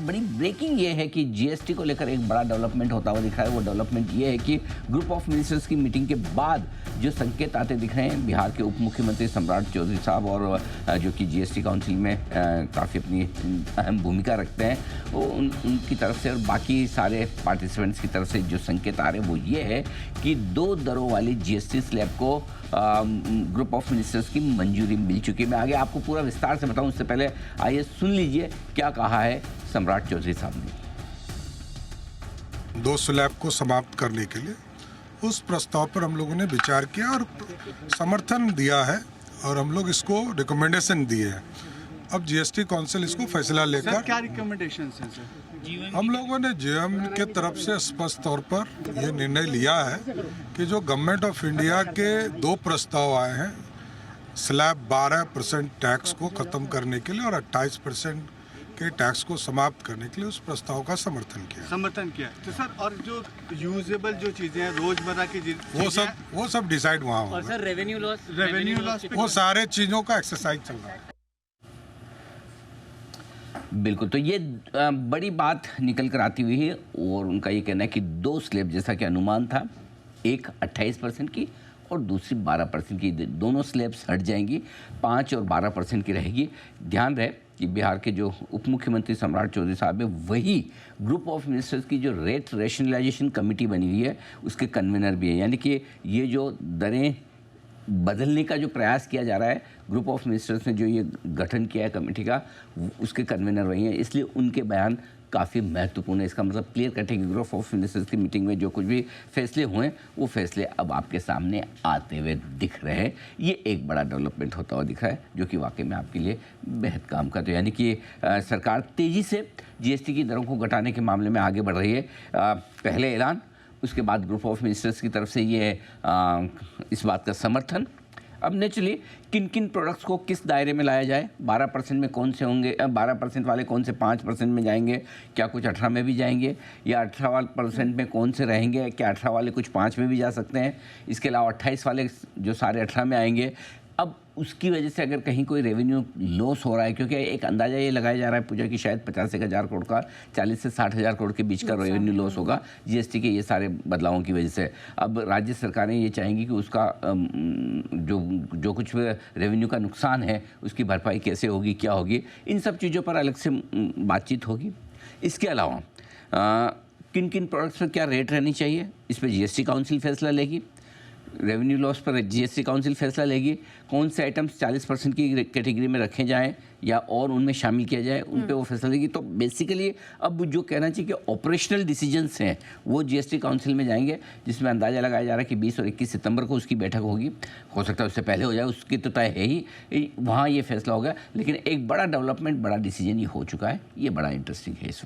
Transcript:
बड़ी ब्रेकिंग ये है कि जीएसटी को लेकर एक बड़ा डेवलपमेंट होता हुआ दिख रहा है। वो डेवलपमेंट ये है कि ग्रुप ऑफ मिनिस्टर्स की मीटिंग के बाद जो संकेत आते दिख रहे हैं, बिहार के उप मुख्यमंत्री सम्राट चौधरी साहब और जो कि जीएसटी काउंसिल में काफ़ी अपनी अहम भूमिका रखते हैं, वो उनकी तरफ से और बाकी सारे पार्टिसिपेंट्स की तरफ से जो संकेत आ रहे हैं वो ये है कि 2 दरों वाली जीएसटी स्लैब को ग्रुप ऑफ मिनिस्टर्स की मंजूरी मिल चुकी है। मैं आगे आपको पूरा विस्तार से बताऊं, उससे पहले आइए सुन लीजिए क्या कहा है सम्राट चौधरी साहब ने। 2 स्लैब को समाप्त करने के लिए उस प्रस्ताव पर हम लोगों ने विचार किया और समर्थन दिया है और हम लोग इसको रिकमेंडेशन दिए हैं। अब जीएसटी काउंसिल इसको फैसला लेकर, क्या रिकमेंडेशन है सर? हम लोगों ने जीएम के तरफ से स्पष्ट तौर पर यह निर्णय लिया है कि जो गवर्नमेंट ऑफ इंडिया के 2 प्रस्ताव आए हैं, स्लैब 12% टैक्स को खत्म करने के लिए और 28% के टैक्स को समाप्त करने के लिए, उस प्रस्ताव का समर्थन किया। तो सर, और जो यूजेबल जो चीजें हैं रोजमर्रा की वो सब डिसाइड वहाँ होगा। और सर रेवेन्यू लॉस वो सारे चीजों का एक्सरसाइज चल रहा है। बिल्कुल, तो ये बड़ी बात निकल कर आती हुई है और उनका ये कहना है कि 2 स्लैब जैसा कि अनुमान था, एक 28% की और दूसरी 12% की, दोनों स्लैब्स हट जाएंगी, 5 और 12% की रहेगी। ध्यान रहे कि बिहार के जो उप मुख्यमंत्री सम्राट चौधरी साहब है, वही ग्रुप ऑफ मिनिस्टर्स की जो रेट रैशनलाइजेशन कमेटी बनी हुई है उसके कन्वीनर भी है। यानी कि ये जो दरें बदलने का जो प्रयास किया जा रहा है, ग्रुप ऑफ मिनिस्टर्स ने जो ये गठन किया है कमेटी का, उसके कन्वीनर वही हैं, इसलिए उनके बयान काफ़ी महत्वपूर्ण है। इसका मतलब क्लियर कट है कि ग्रुप ऑफ मिनिस्टर्स की मीटिंग में जो कुछ भी फैसले हुए वो फैसले अब आपके सामने आते हुए दिख रहे हैं। ये एक बड़ा डेवलपमेंट होता हुआ दिख रहा है जो कि वाकई में आपके लिए बेहद काम का। तो यानी कि सरकार तेज़ी से जीएसटी की दरों को घटाने के मामले में आगे बढ़ रही है। पहले ऐलान, उसके बाद ग्रुप ऑफ मिनिस्टर्स की तरफ से ये इस बात का समर्थन। अब नेचुरली किन किन प्रोडक्ट्स को किस दायरे में लाया जाए, 12% में कौन से होंगे, 12% वाले कौन से 5% में जाएंगे, क्या कुछ 18 में भी जाएंगे, या 18% में कौन से रहेंगे, क्या 18 वाले कुछ 5 में भी जा सकते हैं, इसके अलावा 28 वाले जो सारे 18 में आएंगे। अब उसकी वजह से अगर कहीं कोई रेवेन्यू लॉस हो रहा है, क्योंकि एक अंदाज़ा ये लगाया जा रहा है पूजा कि शायद 50,000 करोड़ का 40 से 60,000 करोड़ के बीच का रेवेन्यू लॉस होगा जीएसटी के ये सारे बदलावों की वजह से। अब राज्य सरकारें ये चाहेंगी कि उसका जो कुछ रेवेन्यू का नुकसान है उसकी भरपाई कैसे होगी, क्या होगी, इन सब चीज़ों पर अलग से बातचीत होगी। इसके अलावा किन किन प्रोडक्ट्स में क्या रेट रहनी चाहिए, इस पर जीएसटी काउंसिल फैसला लेगी। रेवेन्यू लॉस पर जीएसटी काउंसिल फैसला लेगी। कौन से आइटम्स 40% की कैटेगरी में रखे जाएं या और उनमें शामिल किया जाए, उन पे वो फैसला लेगी। तो बेसिकली अब जो कहना चाहिए कि ऑपरेशनल डिसीजंस हैं वो जीएसटी काउंसिल में जाएंगे, जिसमें अंदाज़ा लगाया जा रहा है कि 20 और 21 सितंबर को उसकी बैठक होगी। हो सकता है उससे पहले हो जाए, उसकी तो तय है ही, वहाँ ये फैसला होगा। लेकिन एक बड़ा डेवलपमेंट, बड़ा डिसीजन ये हो चुका है। ये बड़ा इंटरेस्टिंग है इस वक्त।